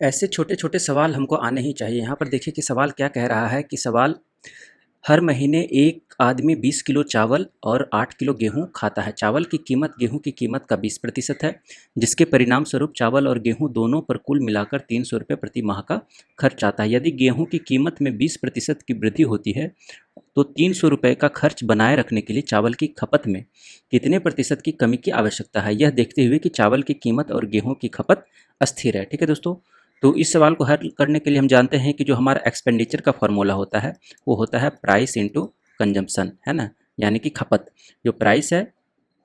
ऐसे छोटे-छोटे सवाल हमको आने ही चाहिए। यहाँ पर देखिए कि सवाल क्या कह रहा है कि सवाल हर महीने एक आदमी 20 किलो चावल और 8 किलो गेहूँ खाता है। चावल की कीमत गेहूँ की कीमत का 20% है, जिसके परिणाम स्वरूप चावल और गेहूँ दोनों पर कुल मिलाकर 300 रुपये प्रति माह का खर्च आता है। यदि गेहूँ की कीमत में 20% की वृद्धि होती है, तो 300 रुपये का खर्च बनाए रखने के लिए चावल की खपत में कितने प्रतिशत की कमी की आवश्यकता है, यह देखते हुए कि चावल की कीमत और गेहूँ की खपत अस्थिर है। ठीक है दोस्तों, तो इस सवाल को हल करने के लिए हम जानते हैं कि जो हमारा एक्सपेंडिचर का फॉर्मूला होता है वो होता है प्राइस इंटू कंजम्पशन, है ना, यानी कि खपत। जो प्राइस है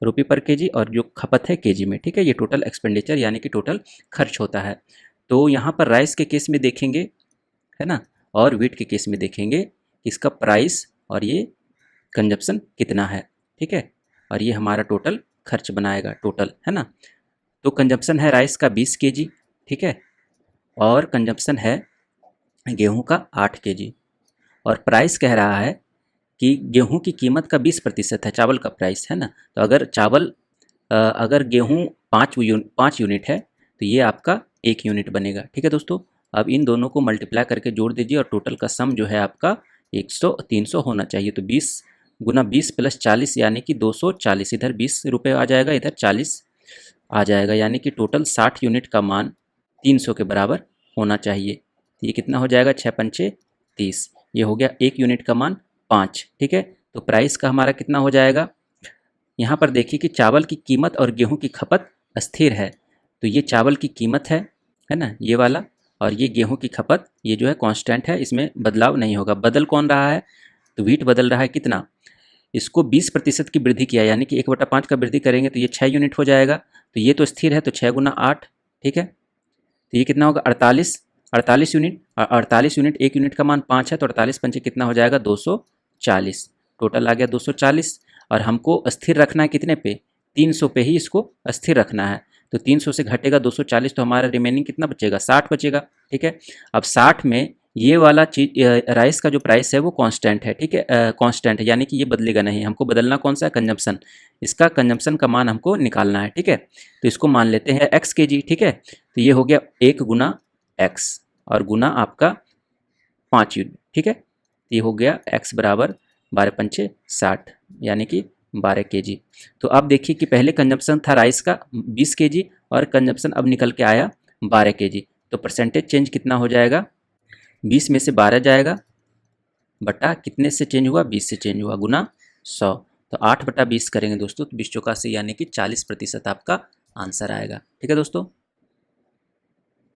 रुपये पर केजी और जो खपत है केजी में। ठीक है, ये टोटल एक्सपेंडिचर यानी कि टोटल खर्च होता है। तो यहाँ पर राइस के केस में देखेंगे, है ना, और व्हीट के केस में देखेंगे कि इसका प्राइस और ये कंजप्शन कितना है। ठीक है, और ये हमारा टोटल खर्च बनाएगा टोटल, है ना। तो कंजप्शन है राइस का 20 केजी, ठीक है, और कंजप्शन है गेहूं का 8 केजी। और प्राइस कह रहा है कि गेहूं की कीमत का 20% है चावल का प्राइस, है ना। तो अगर चावल अगर गेहूं 5 यूनिट है तो ये आपका 1 यूनिट बनेगा। ठीक है दोस्तों, अब इन दोनों को मल्टीप्लाई करके जोड़ दीजिए और टोटल का सम जो है आपका 300 होना चाहिए। तो 20 गुना 20 प्लस 40 यानी कि 240। इधर 20 रुपये आ जाएगा, इधर 40 आ जाएगा, यानी कि टोटल 60 यूनिट का मान 300 के बराबर होना चाहिए। तो ये कितना हो जाएगा, 6 पंचे 30। ये हो गया 1 यूनिट का मान 5। ठीक है, तो प्राइस का हमारा कितना हो जाएगा। यहाँ पर देखिए कि चावल की कीमत और गेहूं की खपत स्थिर है। तो ये चावल की कीमत है ना, ये वाला, और ये गेहूं की खपत, ये जो है कांस्टेंट है, इसमें बदलाव नहीं होगा। बदल कौन रहा है, तो व्हीट बदल रहा है कितना, इसको 20% की वृद्धि किया, यानी कि 1/5 का वृद्धि करेंगे तो ये 6 यूनिट हो जाएगा। तो ये तो स्थिर है, तो 6 गुना 8, ठीक है, तो ये कितना होगा 48 यूनिट। 48 यूनिट, 1 यूनिट का मान 5 है, तो 48 पंचे कितना हो जाएगा 240। टोटल आ गया 240। और हमको स्थिर रखना है कितने पे, 300 पे ही इसको स्थिर रखना है। तो 300 से घटेगा 240, तो हमारा रिमेनिंग कितना बचेगा, 60 बचेगा। ठीक है, अब 60 में ये वाला चीज राइस का जो प्राइस है वो कांस्टेंट है। ठीक है, कांस्टेंट है यानी कि ये बदलेगा नहीं। हमको बदलना कौन सा है, कंजम्पशन। इसका कंजम्पशन का मान हमको निकालना है। ठीक है, तो इसको मान लेते हैं x केजी। ठीक है, तो ये हो गया 1 गुना x और गुना आपका 5 यूनिट। ठीक है, तो ये हो गया x बराबर 12 पंचे 60 यानी कि 12 केजी। तो अब देखिए कि पहले कंजम्पशन था राइस का 20 केजी और कंजम्पशन अब निकल के आया 12 केजी। तो परसेंटेज चेंज कितना हो जाएगा, 20 में से 12 जाएगा, बटा कितने से चेंज हुआ, 20 से चेंज हुआ, गुना 100। तो 8/20 करेंगे दोस्तों, तो 20 चौका 80 यानी कि 40% आपका आंसर आएगा। ठीक है दोस्तों।